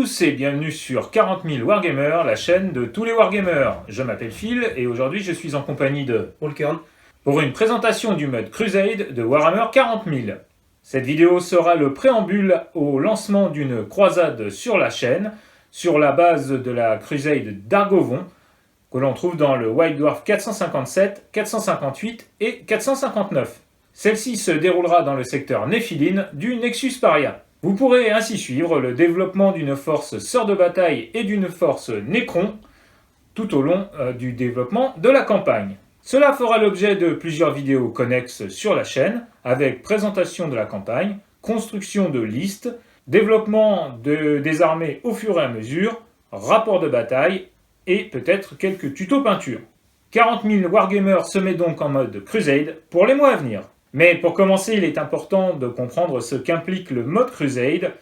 tous et bienvenue sur 40 000 Wargamers, la chaîne de tous les Wargamers. Je m'appelle Phil et aujourd'hui je suis en compagnie de Walkern pour une présentation du mode Crusade de Warhammer 40 000. Cette vidéo sera le préambule au lancement d'une croisade sur la chaîne, sur la base de la Crusade d'Argovon, que l'on trouve dans le White Dwarf 457, 458 et 459. Celle-ci se déroulera dans le secteur Néphiline du Nexus Paria. Vous pourrez ainsi suivre le développement d'une force sœur de bataille et d'une force Necron tout au long du développement de la campagne. Cela fera l'objet de plusieurs vidéos connexes sur la chaîne, avec présentation de la campagne, construction de listes, développement des armées au fur et à mesure, rapport de bataille et peut-être quelques tutos peinture. 40 000 Wargamers se met donc en mode Crusade pour les mois à venir. Mais pour commencer, il est important de comprendre ce qu'implique le mode Crusade.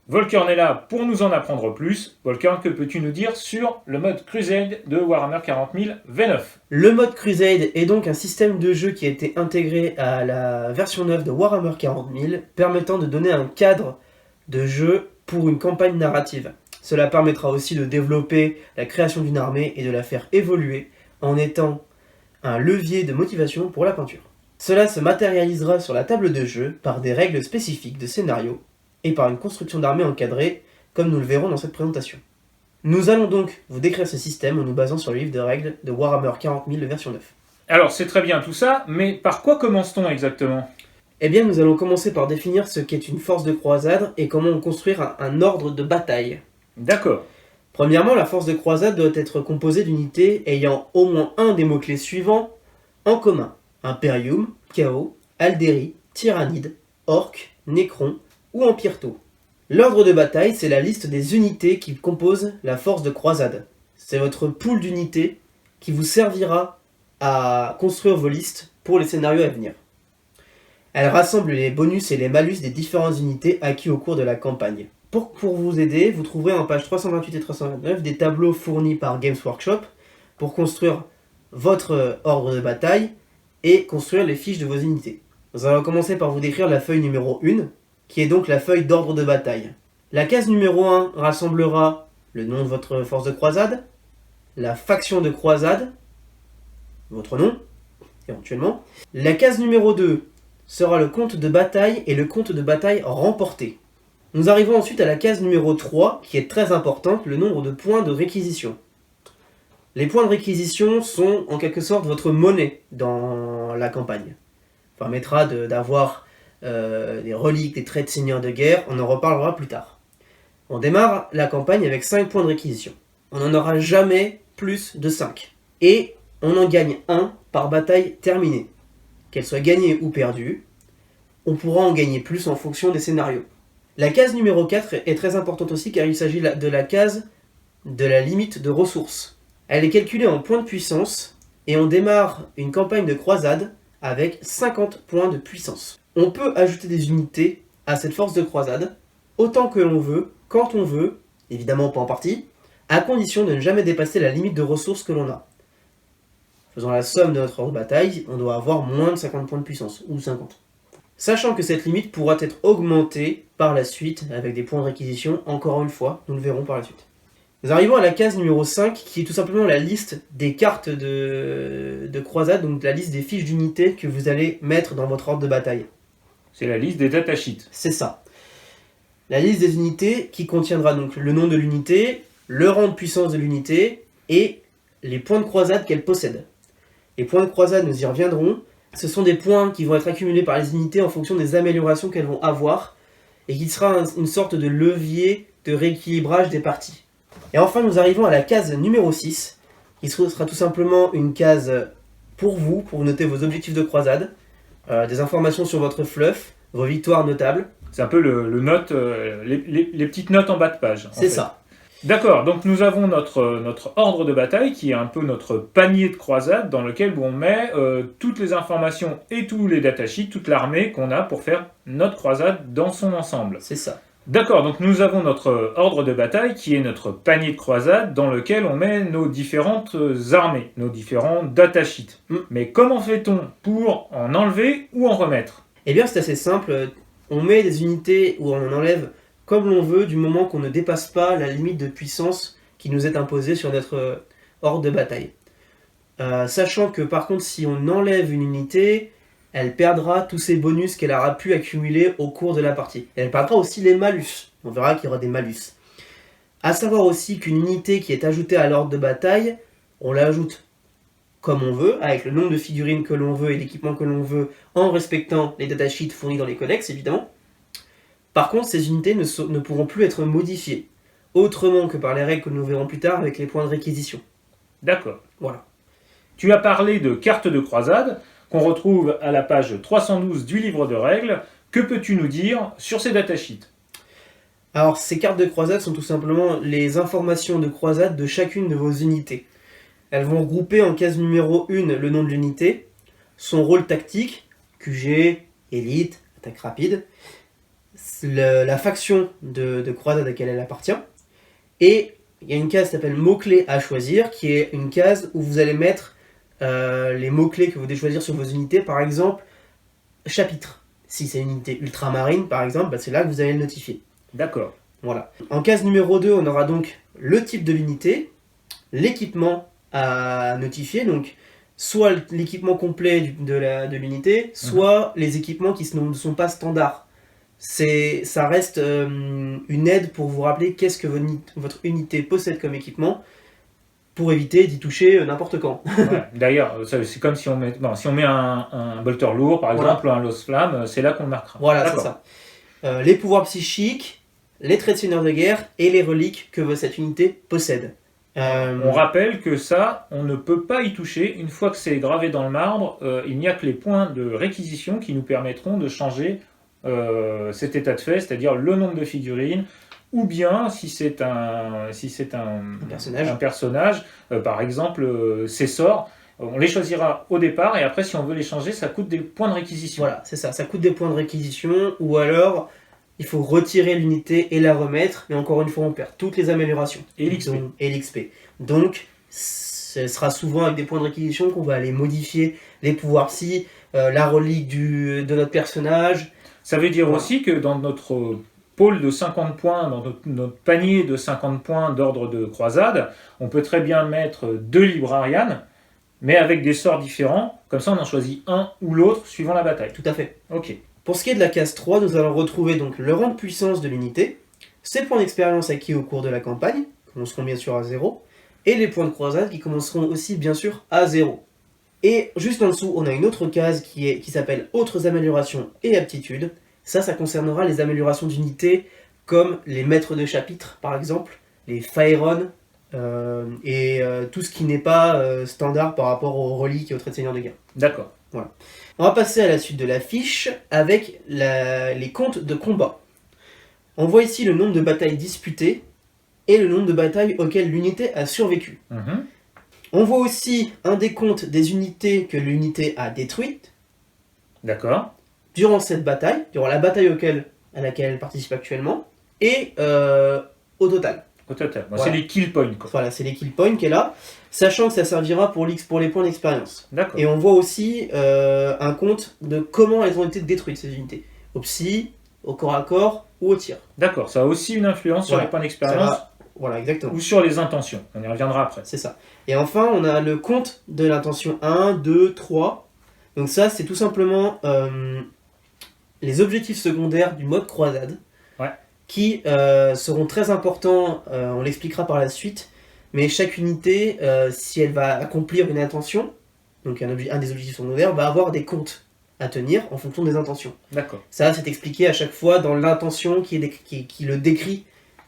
Walkern est là pour nous en apprendre plus. Walkern, que peux-tu nous dire sur le mode Crusade de Warhammer 40 000 V9 ? Le mode Crusade est donc un système de jeu qui a été intégré à la version 9 de Warhammer 40 000, permettant de donner un cadre de jeu pour une campagne narrative. Cela permettra aussi de développer la création d'une armée et de la faire évoluer en étant un levier de motivation pour la peinture. Cela se matérialisera sur la table de jeu par des règles spécifiques de scénario et par une construction d'armée encadrée, comme nous le verrons dans cette présentation. Nous allons donc vous décrire ce système en nous basant sur le livre de règles de Warhammer 40 000 version 9. Alors c'est très bien tout ça, mais par quoi commence-t-on exactement ? Eh bien, nous allons commencer par définir ce qu'est une force de croisade et comment construire un ordre de bataille. D'accord. Premièrement, la force de croisade doit être composée d'unités ayant au moins un des mots-clés suivants en commun. Imperium, Chaos, Alderi, Tyrannide, Orc, Necron ou Empirto. L'ordre de bataille, c'est la liste des unités qui composent la force de croisade. C'est votre pool d'unités qui vous servira à construire vos listes pour les scénarios à venir. Elle rassemble les bonus et les malus des différentes unités acquis au cours de la campagne. Pour vous aider, vous trouverez en page 328 et 329 des tableaux fournis par Games Workshop pour construire votre ordre de bataille et construire les fiches de vos unités. Nous allons commencer par vous décrire la feuille numéro 1, qui est donc la feuille d'ordre de bataille. La case numéro 1 rassemblera le nom de votre force de croisade, la faction de croisade, votre nom, éventuellement. La case numéro 2 sera le compte de bataille et le compte de bataille remporté. Nous arrivons ensuite à la case numéro 3, qui est très importante, le nombre de points de réquisition. Les points de réquisition sont en quelque sorte votre monnaie dans la campagne. Ça permettra d'avoir des reliques, des traits de seigneurs de guerre, on en reparlera plus tard. On démarre la campagne avec 5 points de réquisition. On n'en aura jamais plus de 5. Et on en gagne 1 par bataille terminée. Qu'elle soit gagnée ou perdue, on pourra en gagner plus en fonction des scénarios. La case numéro 4 est très importante aussi car il s'agit de la case de la limite de ressources. Elle est calculée en points de puissance et on démarre une campagne de croisade avec 50 points de puissance. On peut ajouter des unités à cette force de croisade autant que l'on veut, quand on veut, évidemment pas en partie, à condition de ne jamais dépasser la limite de ressources que l'on a. Faisant la somme de notre ordre de bataille, on doit avoir moins de 50 points de puissance, ou 50. Sachant que cette limite pourra être augmentée par la suite avec des points de réquisition, encore une fois, nous le verrons par la suite. Nous arrivons à la case numéro 5, qui est tout simplement la liste des cartes de croisade, donc la liste des fiches d'unités que vous allez mettre dans votre ordre de bataille. C'est la liste des datasheets. C'est ça. La liste des unités qui contiendra donc le nom de l'unité, le rang de puissance de l'unité et les points de croisade qu'elle possède. Les points de croisade, nous y reviendrons. Ce sont des points qui vont être accumulés par les unités en fonction des améliorations qu'elles vont avoir et qui sera une sorte de levier de rééquilibrage des parties. Et enfin, nous arrivons à la case numéro 6, qui sera tout simplement une case pour vous noter vos objectifs de croisade, des informations sur votre fluff, vos victoires notables. C'est un peu le note, les petites notes en bas de page. C'est ça. D'accord, donc nous avons notre ordre de bataille qui est un peu notre panier de croisade dans lequel on met toutes les informations et tous les datasheets, toute l'armée qu'on a pour faire notre croisade dans son ensemble. C'est ça. D'accord, donc nous avons notre ordre de bataille qui est notre panier de croisade dans lequel on met nos différentes armées, nos différents datasheets. Mais comment fait-on pour en enlever ou en remettre ? Eh bien c'est assez simple, on met des unités ou on en enlève comme l'on veut du moment qu'on ne dépasse pas la limite de puissance qui nous est imposée sur notre horde de bataille. Sachant que par contre si on enlève une unité, elle perdra tous ses bonus qu'elle aura pu accumuler au cours de la partie. Et elle perdra aussi les malus. On verra qu'il y aura des malus. A savoir aussi qu'une unité qui est ajoutée à l'ordre de bataille, on l'ajoute comme on veut, avec le nombre de figurines que l'on veut et l'équipement que l'on veut, en respectant les datasheets fournis dans les codex, évidemment. Par contre, ces unités ne pourront plus être modifiées, autrement que par les règles que nous verrons plus tard avec les points de réquisition. D'accord. Voilà. Tu as parlé de cartes de croisade, qu'on retrouve à la page 312 du livre de règles. Que peux-tu nous dire sur ces datasheets? Alors, ces cartes de croisade sont tout simplement les informations de croisade de chacune de vos unités. Elles vont regrouper en case numéro 1 le nom de l'unité, son rôle tactique, QG, élite, attaque rapide, la faction de croisade à laquelle elle appartient, et il y a une case qui s'appelle mots-clés à choisir, qui est une case où vous allez mettre les mots-clés que vous devez choisir sur vos unités, par exemple, chapitre. Si c'est une unité ultramarine, par exemple, c'est là que vous allez le notifier. D'accord. Voilà. En case numéro 2, on aura donc le type de l'unité, l'équipement à notifier, donc soit l'équipement complet de l'unité, soit les équipements qui ne sont pas standards. Ça reste une aide pour vous rappeler qu'est-ce que votre unité possède comme équipement, pour éviter d'y toucher n'importe quand. Ouais. D'ailleurs, c'est comme si on met, un bolter lourd, par exemple, ou un lance-flamme, c'est là qu'on le marquera. Voilà, c'est ça. Les pouvoirs psychiques, les traits de seigneur de guerre et les reliques que cette unité possède. On rappelle que ça, on ne peut pas y toucher. Une fois que c'est gravé dans le marbre, il n'y a que les points de réquisition qui nous permettront de changer cet état de fait, c'est-à-dire le nombre de figurines, ou bien si c'est un personnage, par exemple ses sorts, on les choisira au départ et après si on veut les changer, ça coûte des points de réquisition. Voilà, c'est ça coûte des points de réquisition, ou alors il faut retirer l'unité et la remettre, mais encore une fois on perd toutes les améliorations. Et l'XP. Donc ce sera souvent avec des points de réquisition qu'on va aller modifier les pouvoirs psy, la relique de notre personnage. Ça veut dire aussi que dans notre pôle de 50 points, dans notre panier de 50 points d'ordre de croisade, on peut très bien mettre 2 librarians, mais avec des sorts différents, comme ça on en choisit un ou l'autre suivant la bataille. Tout à fait. Ok. Pour ce qui est de la case 3, nous allons retrouver donc le rang de puissance de l'unité, ses points d'expérience acquis au cours de la campagne, qui commenceront bien sûr à 0, et les points de croisade qui commenceront aussi bien sûr à 0. Et juste en dessous, on a une autre case qui s'appelle Autres améliorations et aptitudes. Ça concernera les améliorations d'unités comme les maîtres de chapitre par exemple, les Faeron, et tout ce qui n'est pas standard par rapport aux reliques et aux traits de seigneur de guerre. D'accord. Voilà. On va passer à la suite de la fiche avec les comptes de combat. On voit ici le nombre de batailles disputées et le nombre de batailles auxquelles l'unité a survécu. On voit aussi un décompte des unités que l'unité a détruites. D'accord. Durant cette bataille, durant la bataille à laquelle elle participe actuellement, et au total. Au total. Voilà. C'est les kill points, quoi. Voilà, c'est les kill points qui est là, sachant que ça servira pour les points d'expérience. D'accord. Et on voit aussi un compte de comment elles ont été détruites, ces unités. Au psy, au corps à corps ou au tir. D'accord, ça a aussi une influence sur les points d'expérience. Voilà, exactement. Ou sur les intentions. On y reviendra après. C'est ça. Et enfin, on a le compte de l'intention 1, 2, 3. Donc ça, c'est tout simplement les objectifs secondaires du mode croisade. Ouais. Qui seront très importants, on l'expliquera par la suite. Mais chaque unité, si elle va accomplir une intention, donc un des objectifs secondaires, va avoir des comptes à tenir en fonction des intentions. D'accord. Ça, c'est expliqué à chaque fois dans l'intention qui le décrit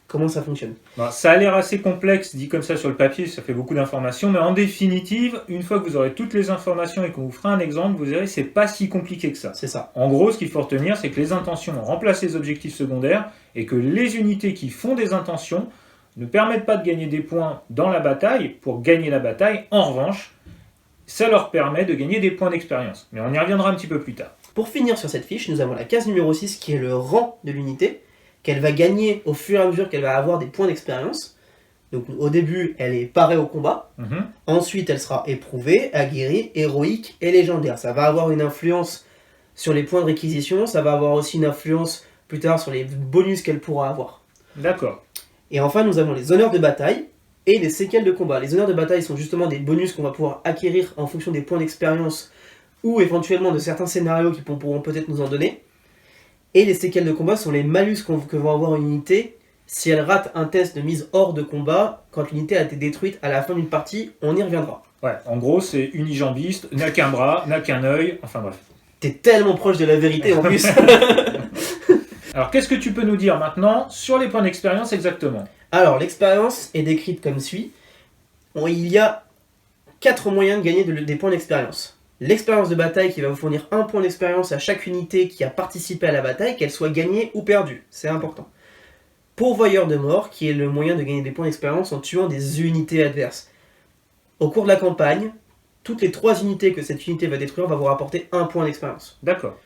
comment ça fonctionne. Bon, ça a l'air assez complexe, dit comme ça sur le papier, ça fait beaucoup d'informations, mais en définitive, une fois que vous aurez toutes les informations et qu'on vous fera un exemple, vous verrez, c'est pas si compliqué que ça. C'est ça. En gros, ce qu'il faut retenir, c'est que les intentions remplacent les objectifs secondaires et que les unités qui font des intentions ne permettent pas de gagner des points dans la bataille pour gagner la bataille. En revanche, ça leur permet de gagner des points d'expérience. Mais on y reviendra un petit peu plus tard. Pour finir sur cette fiche, nous avons la case numéro 6 qui est le rang de l'unité, qu'elle va gagner au fur et à mesure qu'elle va avoir des points d'expérience. Donc au début, elle est parée au combat. Ensuite, elle sera éprouvée, aguerrie, héroïque et légendaire. Ça va avoir une influence sur les points de réquisition. Ça va avoir aussi une influence plus tard sur les bonus qu'elle pourra avoir. D'accord. Et enfin, nous avons les honneurs de bataille et les séquelles de combat. Les honneurs de bataille sont justement des bonus qu'on va pouvoir acquérir en fonction des points d'expérience ou éventuellement de certains scénarios qui pourront peut-être nous en donner. Et les séquelles de combat sont les malus que va avoir une unité si elle rate un test de mise hors de combat quand l'unité a été détruite à la fin d'une partie. On y reviendra. Ouais, en gros, c'est unijambiste, n'a qu'un bras, n'a qu'un œil, enfin bref. T'es tellement proche de la vérité en plus. Alors, qu'est-ce que tu peux nous dire maintenant sur les points d'expérience exactement? Alors, l'expérience est décrite comme suit. Il y a 4 moyens de gagner des points d'expérience. L'expérience de bataille qui va vous fournir 1 point d'expérience à chaque unité qui a participé à la bataille, qu'elle soit gagnée ou perdue. C'est important. Pourvoyeur de mort, qui est le moyen de gagner des points d'expérience en tuant des unités adverses. Au cours de la campagne, toutes les 3 unités que cette unité va détruire va vous rapporter 1 point d'expérience. D'accord.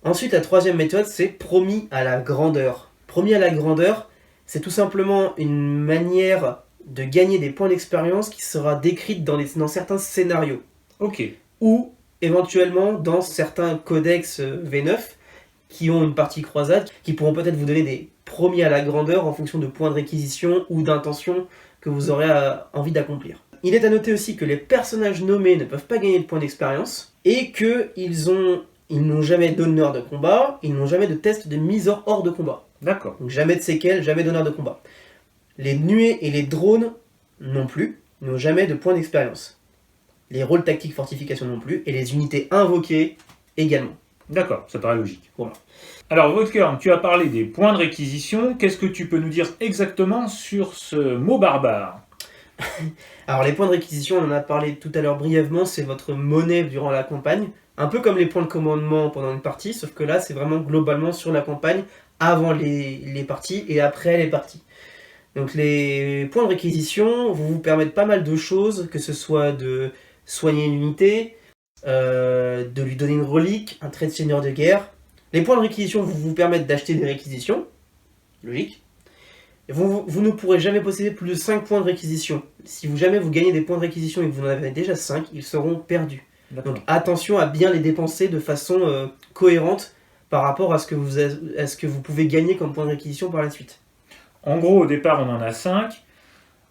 Ensuite, la troisième méthode, c'est promis à la grandeur. Promis à la grandeur, c'est tout simplement une manière de gagner des points d'expérience qui sera décrite dans certains scénarios. Ok. Ou éventuellement dans certains codex V9 qui ont une partie croisade, qui pourront peut-être vous donner des promis à la grandeur en fonction de points de réquisition ou d'intention que vous aurez envie d'accomplir. Il est à noter aussi que les personnages nommés ne peuvent pas gagner de points d'expérience et qu'ils n'ont jamais d'honneur de combat, ils n'ont jamais de test de mise hors de combat. D'accord. Donc jamais de séquelles, jamais d'honneur de combat. Les nuées et les drones non plus, n'ont jamais de points d'expérience. Les rôles tactiques fortification non plus, et les unités invoquées également. D'accord, ça paraît logique. Voilà. Alors, Vodkern, tu as parlé des points de réquisition. Qu'est-ce que tu peux nous dire exactement sur ce mot barbare? Alors, les points de réquisition, on en a parlé tout à l'heure brièvement, c'est votre monnaie durant la campagne. Un peu comme les points de commandement pendant une partie, sauf que là, c'est vraiment globalement sur la campagne, avant les parties et après les parties. Donc, les points de réquisition vous permettent pas mal de choses, que ce soit de soigner une unité, de lui donner une relique, un trait de seigneur de guerre. Les points de réquisition vous permettent d'acheter des réquisitions, logique. Vous ne pourrez jamais posséder plus de 5 points de réquisition. Si jamais vous gagnez des points de réquisition et que vous en avez déjà 5, ils seront perdus. Donc attention à bien les dépenser de façon cohérente par rapport à ce que vous pouvez gagner comme point de réquisition par la suite. En gros, au départ, on en a 5.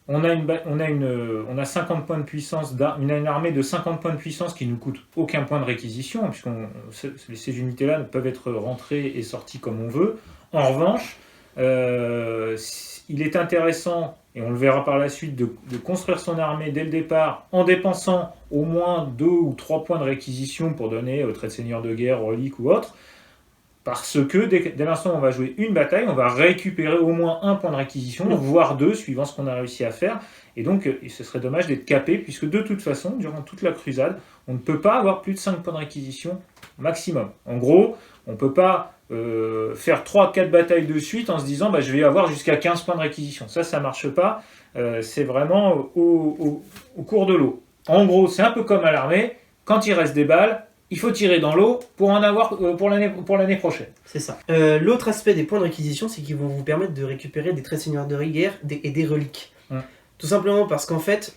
On a 50 points de puissance, on a une armée de 50 points de puissance qui ne nous coûte aucun point de réquisition, puisque ces unités-là peuvent être rentrées et sorties comme on veut. En revanche, il est intéressant, et on le verra par la suite, de construire son armée dès le départ en dépensant au moins 2 ou 3 points de réquisition pour donner trait de seigneur de guerre, relique ou autre. Parce que dès l'instant où on va jouer une bataille, on va récupérer au moins 1 point de réquisition, voire 2, suivant ce qu'on a réussi à faire. Et donc, ce serait dommage d'être capé, puisque de toute façon, durant toute la crusade, on ne peut pas avoir plus de 5 points de réquisition maximum. En gros, on ne peut pas faire 3-4 batailles de suite en se disant je vais avoir jusqu'à 15 points de réquisition. Ça ne marche pas. C'est vraiment au cours de l'eau. En gros, c'est un peu comme à l'armée. Quand il reste des balles, il faut tirer dans l'eau pour en avoir pour l'année prochaine. C'est ça. L'autre aspect des points de réquisition, c'est qu'ils vont vous permettre de récupérer des traits de seigneur de guerre et des reliques. Tout simplement parce qu'en fait,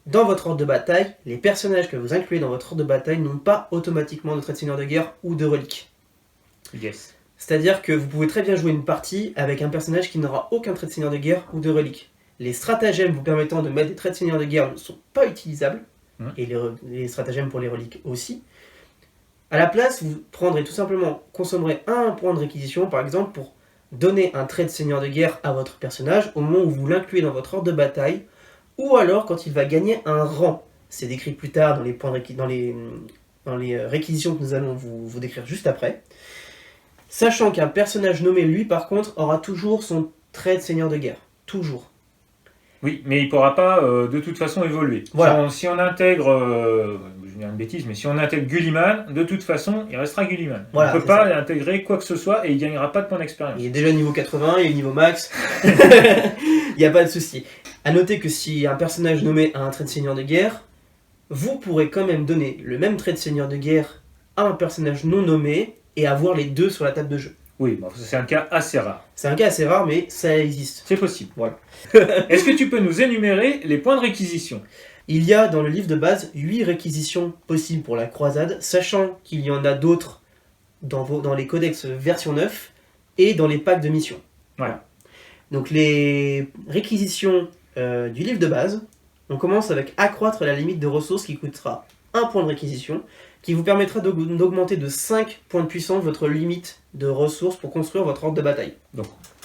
dans votre ordre de bataille, les personnages que vous incluez dans votre ordre de bataille n'ont pas automatiquement de traits de seigneur de guerre ou de reliques. Yes. C'est-à-dire que vous pouvez très bien jouer une partie avec un personnage qui n'aura aucun trait de seigneur de guerre ou de relique. Les stratagèmes vous permettant de mettre des traits de seigneur de guerre ne sont pas utilisables. Et les stratagèmes pour les reliques aussi. À la place, vous prendrez tout simplement, consommerez 1 point de réquisition, par exemple, pour donner un trait de seigneur de guerre à votre personnage au moment où vous l'incluez dans votre ordre de bataille, ou alors quand il va gagner un rang. C'est décrit plus tard dans les réquisitions que nous allons vous décrire juste après. Sachant qu'un personnage nommé, lui, par contre, aura toujours son trait de seigneur de guerre. Toujours. Oui, mais il ne pourra pas de toute façon évoluer. Voilà. Si on intègre, je vais dire une bêtise, mais si on intègre Gulliman, de toute façon, il restera Gulliman. Voilà, on ne peut pas intégrer quoi que ce soit et il ne gagnera pas de points d'expérience. Il est déjà niveau 80, il est niveau max. Il n'y a pas de souci. A noter que si un personnage nommé a un trait de seigneur de guerre, vous pourrez quand même donner le même trait de seigneur de guerre à un personnage non nommé et avoir les deux sur la table de jeu. Oui, c'est un cas assez rare. C'est un cas assez rare, mais ça existe. C'est possible. Voilà. Est-ce que tu peux nous énumérer les points de réquisition ? Il y a dans le livre de base 8 réquisitions possibles pour la croisade, sachant qu'il y en a d'autres dans les codex version 9 et dans les packs de mission. Voilà. Donc les réquisitions du livre de base, on commence avec accroître la limite de ressources qui coûtera 1 point de réquisition, qui vous permettra d'augmenter de 5 points de puissance votre limite de ressources pour construire votre ordre de bataille.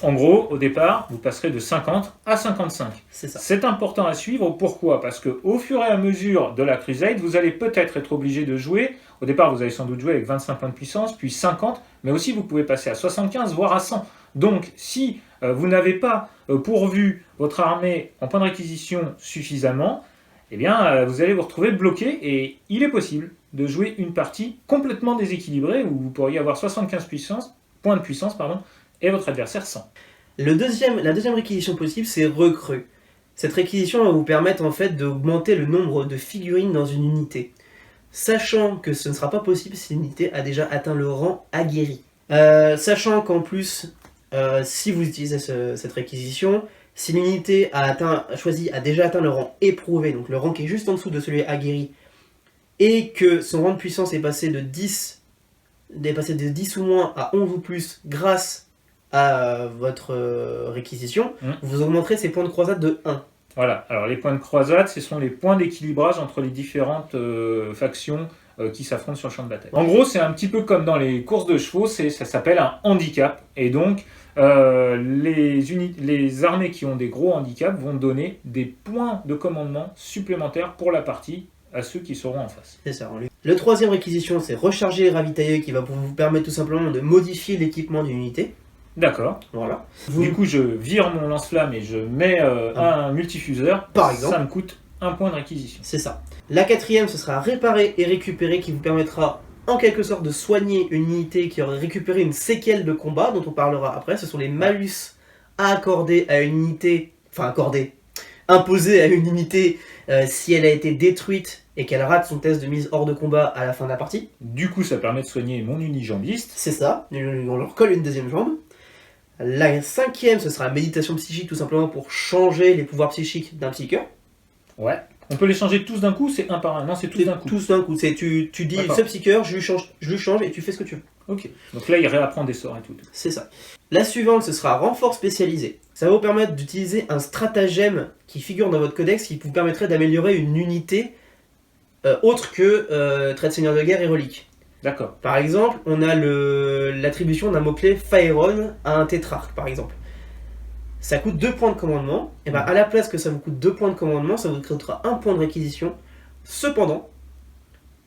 En gros, au départ, vous passerez de 50 à 55. C'est ça. C'est important à suivre. Pourquoi? Parce qu'au fur et à mesure de la Crusade, vous allez peut-être être obligé de jouer. Au départ, vous allez sans doute jouer avec 25 points de puissance, puis 50, mais aussi vous pouvez passer à 75, voire à 100. Donc, si vous n'avez pas pourvu votre armée en points de réquisition suffisamment, eh bien, vous allez vous retrouver bloqué et il est possible de jouer une partie complètement déséquilibrée où vous pourriez avoir 75 points de puissance, et votre adversaire 100. La deuxième réquisition possible, c'est recrue. Cette réquisition va vous permettre en fait d'augmenter le nombre de figurines dans une unité, sachant que ce ne sera pas possible si l'unité a déjà atteint le rang aguerri. Sachant qu'en plus, si vous utilisez cette réquisition, si l'unité a déjà atteint le rang éprouvé, donc le rang qui est juste en dessous de celui aguerri, et que son rang de puissance est passé de 10 ou moins à 11 ou plus grâce à votre réquisition, vous augmenterez ses points de croisade de 1. Voilà, alors les points de croisade, ce sont les points d'équilibrage entre les différentes factions qui s'affrontent sur le champ de bataille. En gros, c'est un petit peu comme dans les courses de chevaux, ça s'appelle un handicap, et donc les armées qui ont des gros handicaps vont donner des points de commandement supplémentaires pour la partie à ceux qui seront en face. C'est ça. Le troisième réquisition, c'est recharger et ravitailler, qui va vous permettre tout simplement de modifier l'équipement d'une unité. D'accord. Voilà. Du coup, je vire mon lance-flamme et je mets un multifuseur. Par exemple. Ça me coûte 1 point de réquisition. C'est ça. La quatrième, ce sera réparer et récupérer, qui vous permettra en quelque sorte de soigner une unité qui aurait récupéré une séquelle de combat, dont on parlera après. Ce sont les malus à accorder à une unité, imposés à une unité si elle a été détruite et qu'elle rate son test de mise hors de combat à la fin de la partie. Du coup, ça permet de soigner mon unijambiste. C'est ça, on leur colle une deuxième jambe. La cinquième, ce sera la méditation psychique, tout simplement pour changer les pouvoirs psychiques d'un psycheur. Ouais. On peut les changer tous d'un coup, c'est un par un. Non, c'est tous d'un coup. Tous d'un coup. Tu dis, ce psycheur, je lui change et tu fais ce que tu veux. Ok. Donc là, il réapprend des sorts et tout. C'est ça. La suivante, ce sera renfort spécialisé. Ça va vous permettre d'utiliser un stratagème qui figure dans votre codex qui vous permettrait d'améliorer une unité autre que trait de seigneur de guerre et relique. D'accord. Par exemple, on a l'attribution d'un mot-clé Phaeron à un tétrarque, par exemple. Ça coûte 2 points de commandement, et bien à la place que ça vous coûte 2 points de commandement, ça vous coûtera 1 point de réquisition. Cependant,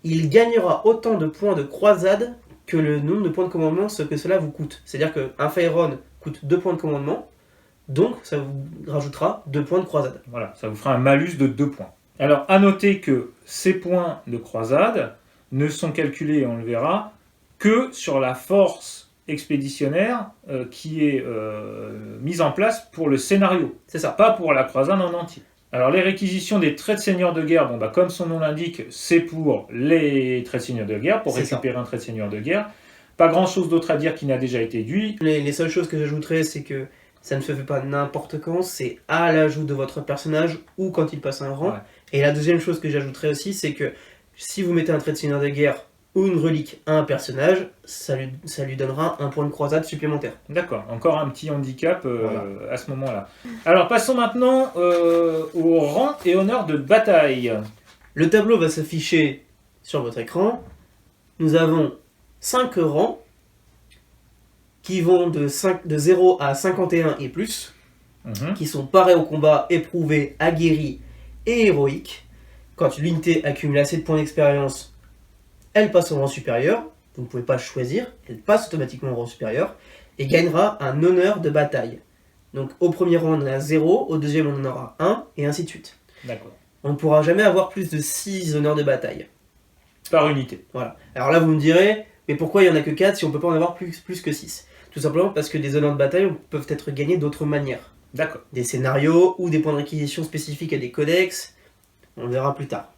il gagnera autant de points de croisade que le nombre de points de commandement que cela vous coûte. C'est-à-dire qu'un Phaeron coûte 2 points de commandement, donc ça vous rajoutera 2 points de croisade. Voilà, ça vous fera un malus de 2 points. Alors, à noter que ces points de croisade ne sont calculés, on le verra, que sur la force expéditionnaire qui est mise en place pour le scénario. C'est ça. Pas pour la croisade en entier. Alors les réquisitions des traits de seigneur de guerre, comme son nom l'indique, c'est pour les traits de seigneur de guerre, pour récupérer un trait de seigneur de guerre. Pas grand chose d'autre à dire qui n'a déjà été dit. Les seules choses que j'ajouterais, c'est que ça ne se fait pas n'importe quand, c'est à l'ajout de votre personnage ou quand il passe un rang. Ouais. Et la deuxième chose que j'ajouterais aussi, c'est que si vous mettez un trait de seigneur de guerre ou une relique à un personnage, ça lui donnera un point de croisade supplémentaire. D'accord, encore un petit handicap à ce moment-là. Alors passons maintenant au rang et honneur de bataille. Le tableau va s'afficher sur votre écran. Nous avons 5 rangs qui vont de 0 à 51 et plus, qui sont parés au combat, éprouvés, aguerris et héroïques. Quand l'unité accumule assez de points d'expérience, elle passe au rang supérieur, vous ne pouvez pas choisir, elle passe automatiquement au rang supérieur, et gagnera un honneur de bataille. Donc au premier rang on en a 0, au deuxième on en aura 1, et ainsi de suite. D'accord. On ne pourra jamais avoir plus de 6 honneurs de bataille. Par unité. Voilà. Alors là vous me direz, mais pourquoi il n'y en a que 4 si on ne peut pas en avoir plus que 6 ? Tout simplement parce que des honneurs de bataille peuvent être gagnés d'autres manières. D'accord. Des scénarios, ou des points de réquisition spécifiques à des codex, on le verra plus tard.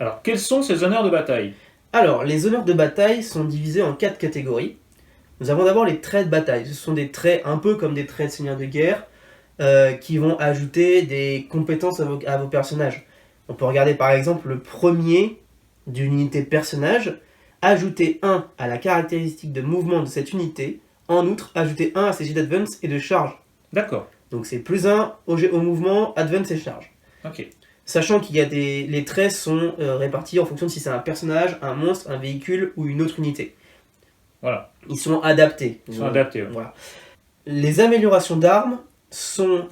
Alors quels sont ces honneurs de bataille ? Alors, les honneurs de bataille sont divisés en 4 catégories. Nous avons d'abord les traits de bataille. Ce sont des traits un peu comme des traits de seigneur de guerre qui vont ajouter des compétences à vos personnages. On peut regarder par exemple le premier d'une unité de personnage Ajouter 1 à la caractéristique de mouvement de cette unité. En outre, ajouter 1 à ses jets d'advance et de charge. D'accord. Donc c'est plus 1 au mouvement, advance et charge. Ok. Sachant qu'il y a les traits sont répartis en fonction de si c'est un personnage, un monstre, un véhicule ou une autre unité. Voilà. Ils sont adaptés. Ils sont adaptés. Ouais. Voilà. Les améliorations d'armes sont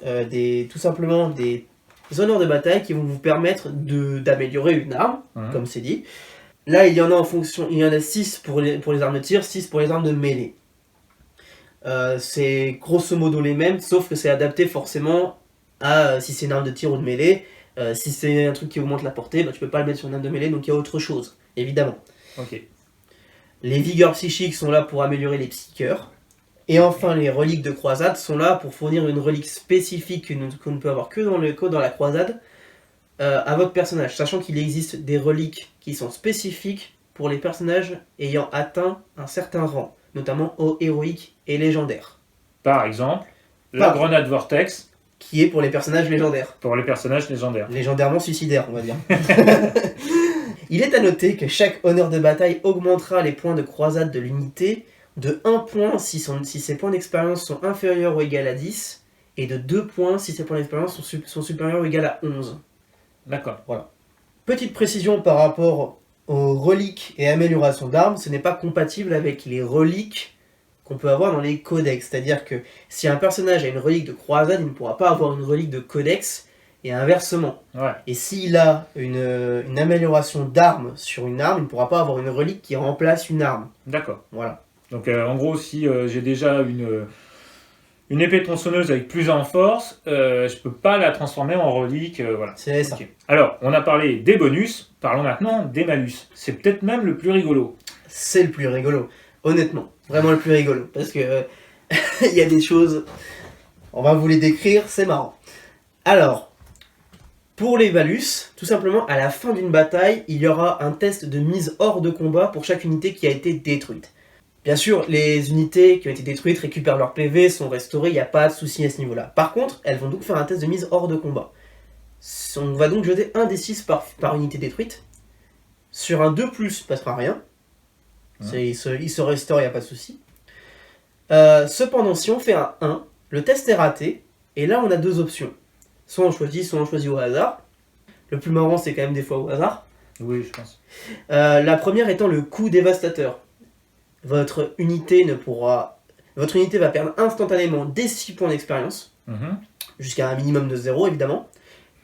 tout simplement des honneurs de bataille qui vont vous permettre d'améliorer une arme, comme c'est dit. Là, il y en a en fonction, il y en a 6 pour les armes de tir, 6 pour les armes de mêlée. C'est grosso modo les mêmes, sauf que c'est adapté forcément à si c'est une arme de tir ou de mêlée. Si c'est un truc qui augmente la portée, tu peux pas le mettre sur une arme de mêlée, donc il y a autre chose, évidemment. Ok. Les vigueurs psychiques sont là pour améliorer les psycheurs. Et enfin, les reliques de croisade sont là pour fournir une relique spécifique qu'on ne peut avoir que dans la croisade à votre personnage, sachant qu'il existe des reliques qui sont spécifiques pour les personnages ayant atteint un certain rang, notamment héroïque et légendaire. Par exemple, la grenade Vortex. Qui est pour les personnages légendaires. Pour les personnages légendaires. Légèrement suicidaires, on va dire. Il est à noter que chaque honneur de bataille augmentera les points de croisade de l'unité de 1 point si ses points d'expérience sont inférieurs ou égaux à 10, et de 2 points si ses points d'expérience sont supérieurs ou égaux à 11. D'accord. Voilà. Petite précision par rapport aux reliques et améliorations d'armes, ce n'est pas compatible avec les reliques qu'on peut avoir dans les codex. C'est-à-dire que si un personnage a une relique de croisade, il ne pourra pas avoir une relique de codex, et inversement. Ouais. Et s'il a une amélioration d'arme sur une arme, il ne pourra pas avoir une relique qui remplace une arme. D'accord. Voilà. Donc en gros, si j'ai déjà une épée tronçonneuse avec plus en force, je peux pas la transformer en relique. Voilà. C'est ça. Okay. Alors, on a parlé des bonus, parlons maintenant des malus. C'est peut-être même le plus rigolo. C'est le plus rigolo, honnêtement. Vraiment le plus rigolo. Parce que il y a des choses, on va vous les décrire, c'est marrant. Alors, pour les malus, tout simplement, à la fin d'une bataille, il y aura un test de mise hors de combat pour chaque unité qui a été détruite. Bien sûr, les unités qui ont été détruites récupèrent leur PV, sont restaurées, il n'y a pas de souci à ce niveau-là. Par contre, elles vont donc faire un test de mise hors de combat. On va donc jeter un des 6 par unité détruite. Sur un 2+, il ne passera rien. Il se restaure, il n'y a pas de souci. Cependant, si on fait un 1, le test est raté, et là on a 2 options. Soit on choisit au hasard. Le plus marrant, c'est quand même des fois au hasard. Oui, je pense. La première étant le coup dévastateur. Votre unité va perdre instantanément des 6 points d'expérience, jusqu'à un minimum de 0 évidemment,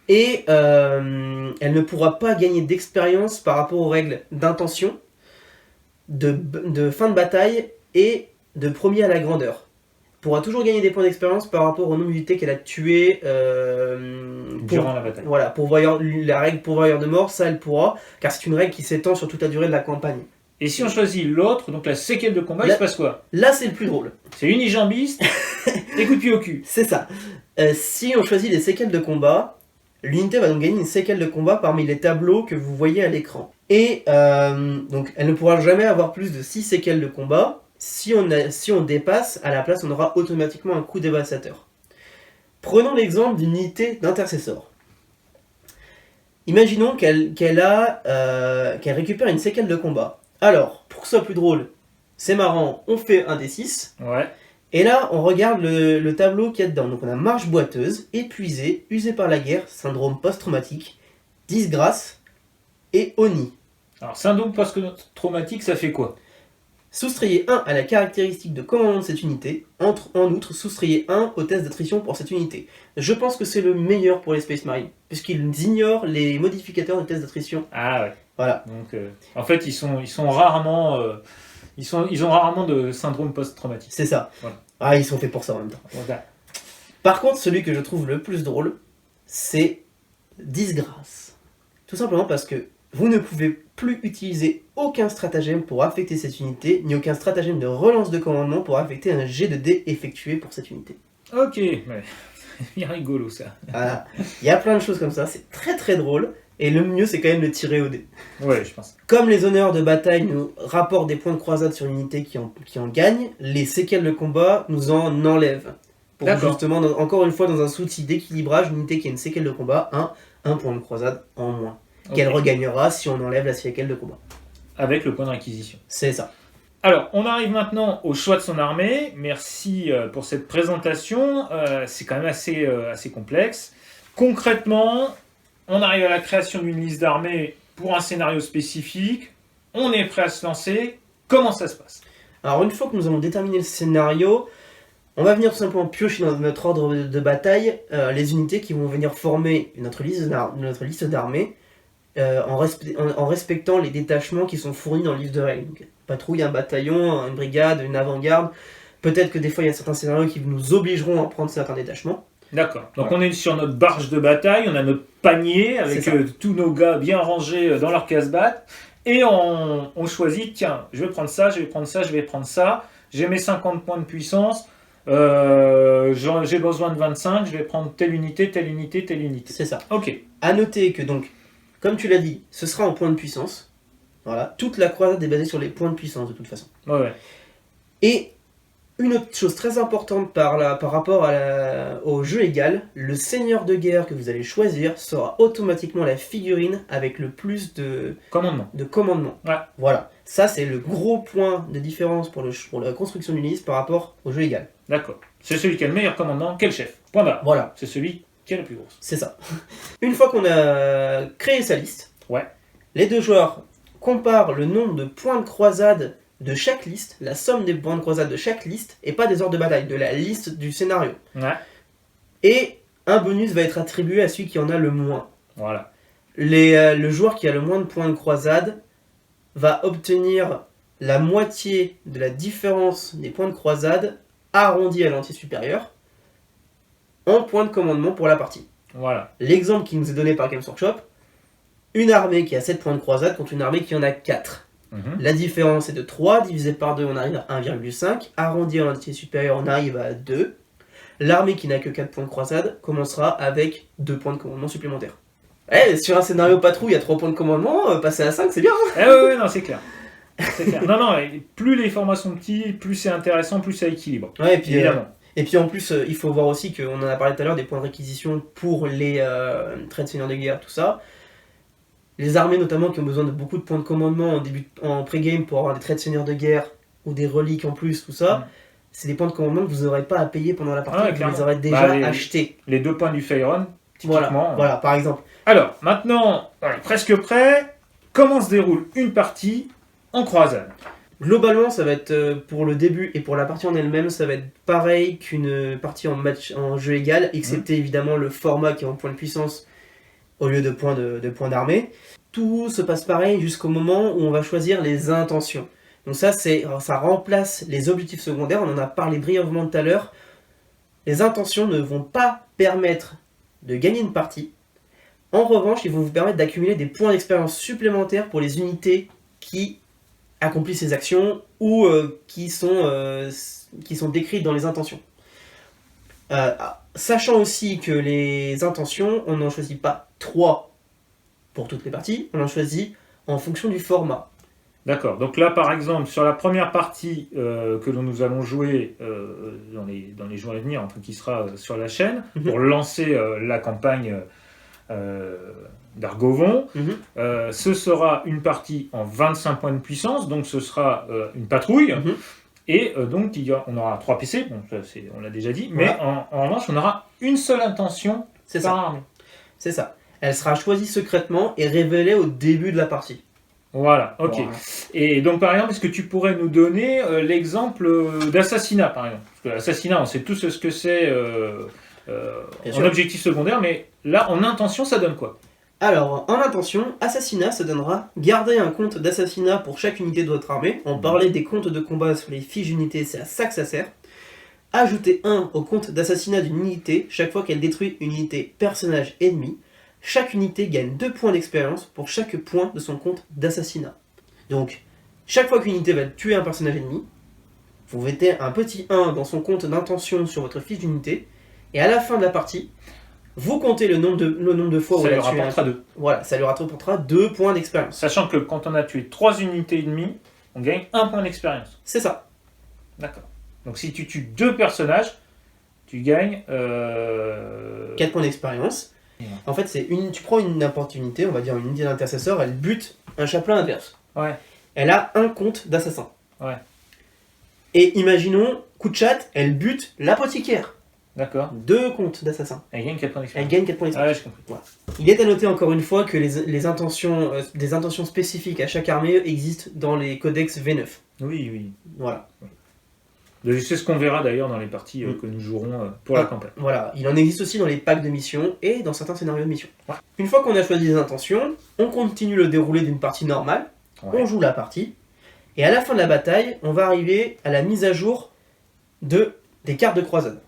et elle ne pourra pas gagner d'expérience par rapport aux règles d'intention, de fin de bataille et de premier à la grandeur. Elle pourra toujours gagner des points d'expérience par rapport au nombre d'unités qu'elle a tuées durant la bataille. Voilà, la règle pourvoyeur de mort, ça elle pourra, car c'est une règle qui s'étend sur toute la durée de la campagne. Et si on choisit l'autre, donc la séquelle de combat, il se passe quoi? Là, c'est le plus drôle. C'est unijambiste et coup de pied au cul. C'est ça. Si on choisit les séquelles de combat, l'unité va donc gagner une séquelle de combat parmi les tableaux que vous voyez à l'écran. Et donc, elle ne pourra jamais avoir plus de 6 séquelles de combat. Si on dépasse, à la place, on aura automatiquement un coup dévastateur. Prenons l'exemple d'une unité d'intercesseur. Imaginons qu'elle récupère une séquelle de combat. Alors, pour que ce soit plus drôle, c'est marrant, on fait un des 6. Ouais. Et là, on regarde le tableau qu'il y a dedans. Donc on a marche boiteuse, épuisée, usée par la guerre, syndrome post-traumatique, disgrâce et oni. Alors, syndrome post-traumatique, ça fait quoi? Soustrayez 1 à la caractéristique de commandement de cette unité. En outre, soustrayez 1 au test d'attrition pour cette unité. Je pense que c'est le meilleur pour les Space Marines, puisqu'ils ignorent les modificateurs de test d'attrition. Ah ouais. Voilà. Donc, en fait, ils sont rarement... ils ont rarement de syndrome post-traumatique. C'est ça. Voilà. Ah, ils sont faits pour ça en même temps. Voilà. Par contre, celui que je trouve le plus drôle, c'est disgrâce. Tout simplement parce que vous ne pouvez plus utiliser aucun stratagème pour affecter cette unité, ni aucun stratagème de relance de commandement pour affecter un jet de dés effectué pour cette unité. Ok, ouais. Il est rigolo ça. Voilà. Il y a plein de choses comme ça, c'est très très drôle, et le mieux c'est quand même de tirer au dé. Ouais, je pense. Comme les honneurs de bataille nous rapportent des points de croisade sur une unité qui en gagne, les séquelles de combat nous en enlèvent. Pour justement, encore une fois, dans un souci d'équilibrage, une unité qui a une séquelle de combat a un point de croisade en moins. Okay. Qu'elle regagnera si on enlève la séquelle de combat. avec le point de réquisition. C'est ça. Alors, on arrive maintenant au choix de son armée. Merci pour cette présentation. C'est quand même assez complexe. Concrètement, on arrive à la création d'une liste d'armées pour un scénario spécifique. On est prêt à se lancer. Comment ça se passe? Alors une fois que nous avons déterminé le scénario, on va venir tout simplement piocher dans notre ordre de bataille les unités qui vont venir former notre liste d'armées en respectant les détachements qui sont fournis dans le livre de règles. Donc, patrouille, un bataillon, une brigade, une avant-garde. Peut-être que des fois il y a certains scénarios qui nous obligeront à prendre certains détachements. D'accord. Donc Voilà. on est sur notre barge de bataille, on a notre panier avec tous nos gars bien rangés dans leur casse-batte. Et on choisit, tiens, je vais prendre ça, je vais prendre ça, je vais prendre ça. J'ai mes 50 points de puissance. J'ai besoin de 25, je vais prendre telle unité, telle unité, telle unité. C'est ça. Ok. À noter que donc, comme tu l'as dit, ce sera en points de puissance. Voilà. Toute la croisade est basée sur les points de puissance de toute façon. Ouais. Et une autre chose très importante par rapport au jeu égal, le seigneur de guerre que vous allez choisir sera automatiquement la figurine avec le plus de commandement. Ouais. Voilà. Ça, c'est le gros point de différence pour la construction d'une liste par rapport au jeu égal. D'accord. C'est celui qui a le meilleur commandant, quel chef. Point barre. Voilà. C'est celui qui a la plus grosse. C'est ça. Une fois qu'on a créé sa liste, Ouais. les deux joueurs comparent le nombre de points de croisade de chaque liste, la somme des points de croisade de chaque liste, et pas des ordres de bataille, de la liste du scénario. Ouais. Et un bonus va être attribué à celui qui en a le moins. Voilà. Le joueur qui a le moins de points de croisade va obtenir la moitié de la différence des points de croisade arrondi à l'entier supérieur en points de commandement pour la partie. Voilà. L'exemple qui nous est donné par Games Workshop, une armée qui a 7 points de croisade contre une armée qui en a 4. La différence est de 3, divisé par 2, on arrive à 1,5. Arrondi à l'entier supérieur, on arrive à 2. L'armée qui n'a que 4 points de croisade commencera avec 2 points de commandement supplémentaires. Sur un scénario patrouille, il y a 3 points de commandement, passer à 5, c'est bien. Ouais, non, c'est clair. C'est clair. Non, plus les formats sont petits, plus c'est intéressant, plus ça équilibre. Ouais, et puis, évidemment. Et puis en plus, il faut voir aussi qu'on en a parlé tout à l'heure des points de réquisition pour les traits de seigneur de guerre, tout ça. Les armées notamment qui ont besoin de beaucoup de points de commandement en pré-game pour avoir des traits de seigneur de guerre ou des reliques en plus, tout ça, c'est des points de commandement que vous n'aurez pas à payer pendant la partie, vous les aurez déjà achetés. Les 2 points du Feyron, typiquement. Voilà, par exemple. Alors, maintenant, on est presque prêt. Comment se déroule une partie en croisade? Globalement, ça va être pour le début et pour la partie en elle-même, ça va être pareil qu'une partie en jeu égal, excepté évidemment le format qui est en point de puissance au lieu de points d'armée. Tout se passe pareil jusqu'au moment où on va choisir les intentions. Donc ça remplace les objectifs secondaires, on en a parlé brièvement tout à l'heure. Les intentions ne vont pas permettre de gagner une partie. En revanche, ils vont vous permettre d'accumuler des points d'expérience supplémentaires pour les unités qui accomplissent ces actions ou qui sont décrites dans les intentions. Sachant aussi que les intentions, on n'en choisit pas 3 pour toutes les parties, on en choisit en fonction du format. D'accord, donc là par exemple, sur la première partie que nous allons jouer dans les jours à venir, enfin, qui sera sur la chaîne, pour lancer la campagne d'Argovon, ce sera une partie en 25 points de puissance, donc ce sera une patrouille. Et donc, on aura 3 PC, bon, on l'a déjà dit, mais en revanche, on aura une seule intention par armée. C'est ça. Elle sera choisie secrètement et révélée au début de la partie. Voilà, ok. Voilà. Et donc, par exemple, est-ce que tu pourrais nous donner l'exemple d'assassinat, par exemple? Parce que l'assassinat, on sait tous ce que c'est en objectif secondaire, mais là, en intention, ça donne quoi? Alors, en intention, assassinat, ça donnera garder un compte d'assassinat pour chaque unité de votre armée. On parlait des comptes de combat sur les fiches d'unité, c'est à ça que ça sert. Ajouter 1 au compte d'assassinat d'une unité chaque fois qu'elle détruit une unité personnage ennemi. Chaque unité gagne 2 points d'expérience pour chaque point de son compte d'assassinat. Donc, chaque fois qu'une unité va tuer un personnage ennemi, vous mettez un petit 1 dans son compte d'intention sur votre fiche d'unité, et à la fin de la partie, vous comptez le nombre de fois où ça elle lui a tué rapportera 2. Voilà, ça lui rapportera 2 points d'expérience. Sachant que quand on a tué 3 unités ennemies, on gagne 1 point d'expérience. C'est ça. D'accord. Donc si tu tues 2 personnages, tu gagnes 4 points d'expérience. En fait, tu prends n'importe unité, on va dire une unité d'intercesseur, elle bute un chaplain adverse. Ouais. elle a un compte d'assassin. Ouais. Et imaginons, coup de chat, elle bute l'apothicaire. D'accord. 2 comptes d'assassin. Elle gagne 4 points Elle d'expérience. gagne 4 points d'expérience. Ouais, j'ai compris. Il est à noter encore une fois que des intentions spécifiques à chaque armée existent dans les codex V9. Oui, oui. Voilà. C'est ce qu'on verra d'ailleurs dans les parties que nous jouerons pour la campagne. Voilà. Il en existe aussi dans les packs de mission et dans certains scénarios de mission. Ouais. Une fois qu'on a choisi les intentions, on continue le déroulé d'une partie normale, Ouais. on joue la partie, et à la fin de la bataille, on va arriver à la mise à jour des cartes de croisade.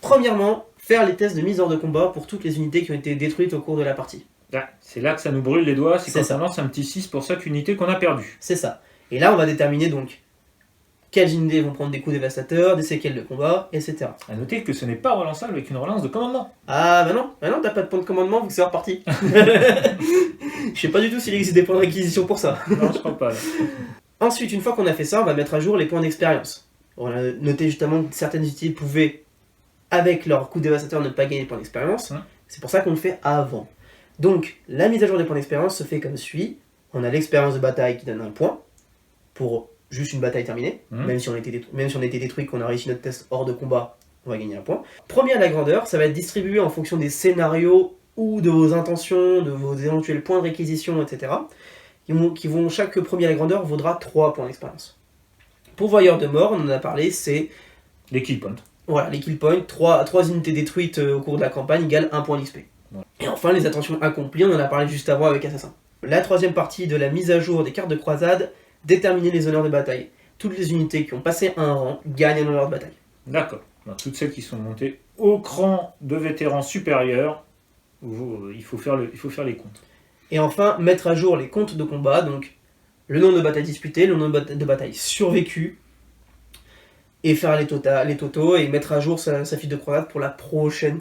Premièrement, faire les tests de mise hors de combat pour toutes les unités qui ont été détruites au cours de la partie. Ah, c'est là que ça nous brûle les doigts, c'est C'est quand ça. on lance un petit 6 pour chaque unité qu'on a perdue. C'est ça. Et là, on va déterminer donc quelles unités vont prendre des coups dévastateurs, des séquelles de combat, etc. A noter que ce n'est pas relançable avec une relance de commandement. Ah bah non, t'as pas de point de commandement vu que c'est hors partie. Je sais pas du tout s'il existe des points de réquisition pour ça. Non, je crois pas. Là. Ensuite, une fois qu'on a fait ça, on va mettre à jour les points d'expérience. On a noté justement que certaines unités pouvaient, avec leur coup dévastateur, ne pas gagner de points d'expérience. C'est pour ça qu'on le fait avant. Donc, la mise à jour des points d'expérience se fait comme suit. On a l'expérience de bataille qui donne un point pour juste une bataille terminée. Même si on était détruit, qu'on a réussi notre test hors de combat, on va gagner un point. Premier à la grandeur, ça va être distribué en fonction des scénarios ou de vos intentions, de vos éventuels points de réquisition, etc. Chaque premier à la grandeur vaudra 3 points d'expérience. Pourvoyeur de mort, on en a parlé, c'est Les kill points. voilà, les kill points, 3 unités détruites au cours de la campagne égale 1 point d'XP. Ouais. Et enfin, les intentions accomplies, on en a parlé juste avant avec Assassin. La troisième partie de la mise à jour des cartes de croisade, déterminer les honneurs de bataille. Toutes les unités qui ont passé un rang gagnent un honneur de bataille. D'accord. Alors, toutes celles qui sont montées au cran de vétérans supérieurs, il faut faire les comptes. Et enfin, mettre à jour les comptes de combat, donc le nombre de batailles disputées, le nombre de batailles survécues, et faire les totaux et mettre à jour sa fiche de croisade pour la prochaine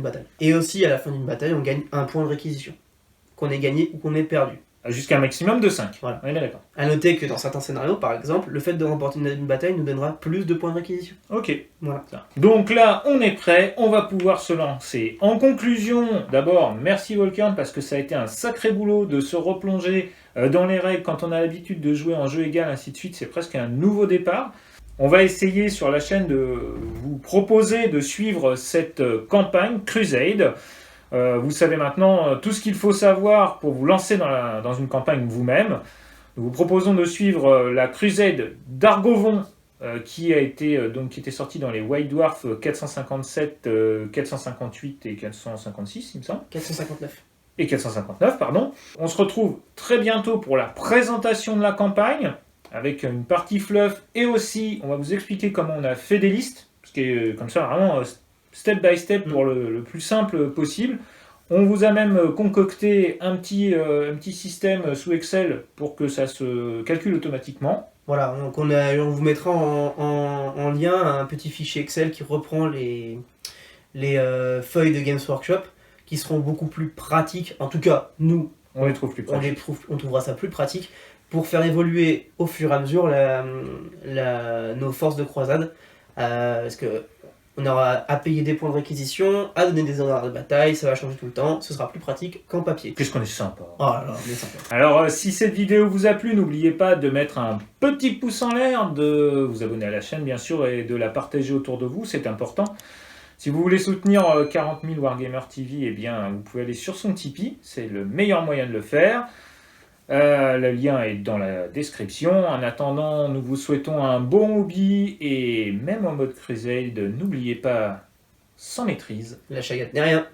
bataille. Et aussi, à la fin d'une bataille, on gagne un point de réquisition, qu'on ait gagné ou qu'on ait perdu. Jusqu'à un maximum de 5. Voilà. On est d'accord. A noter que dans certains scénarios, par exemple, le fait de remporter une bataille nous donnera plus de points de réquisition. Ok. Voilà. Donc là, on est prêt, on va pouvoir se lancer. En conclusion, d'abord, merci Volkern parce que ça a été un sacré boulot de se replonger dans les règles quand on a l'habitude de jouer en jeu égal, ainsi de suite. C'est presque un nouveau départ. On va essayer sur la chaîne de vous proposer de suivre cette campagne Crusade. Vous savez maintenant tout ce qu'il faut savoir pour vous lancer dans une campagne vous-même. Nous vous proposons de suivre la Crusade d'Argovon qui était sortie dans les White Dwarf 457, 458 et 456, il me semble. 459. Et 459, pardon. On se retrouve très bientôt pour la présentation de la campagne, avec une partie fluff, et aussi, on va vous expliquer comment on a fait des listes, parce que comme ça, vraiment, step by step, pour le plus simple possible. On vous a même concocté un petit système sous Excel pour que ça se calcule automatiquement. Voilà, donc on vous mettra en lien un petit fichier Excel qui reprend les feuilles de Games Workshop, qui seront beaucoup plus pratiques. En tout cas, nous, On les trouve plus pratiques. on trouvera ça plus pratique pour faire évoluer au fur et à mesure nos forces de croisade. Parce que on aura à payer des points de réquisition, à donner des honneurs de bataille, ça va changer tout le temps, ce sera plus pratique qu'en papier. Qu'est-ce qu'on est sympa. Oh là là, on est sympa. Alors, si cette vidéo vous a plu, n'oubliez pas de mettre un petit pouce en l'air, de vous abonner à la chaîne bien sûr et de la partager autour de vous, c'est important. Si vous voulez soutenir 40 000 Wargamer TV, eh bien, vous pouvez aller sur son Tipeee, c'est le meilleur moyen de le faire. Le lien est dans la description. En attendant, nous vous souhaitons un bon hobby et même en mode Crusade, n'oubliez pas, sans maîtrise. La chagate n'est rien.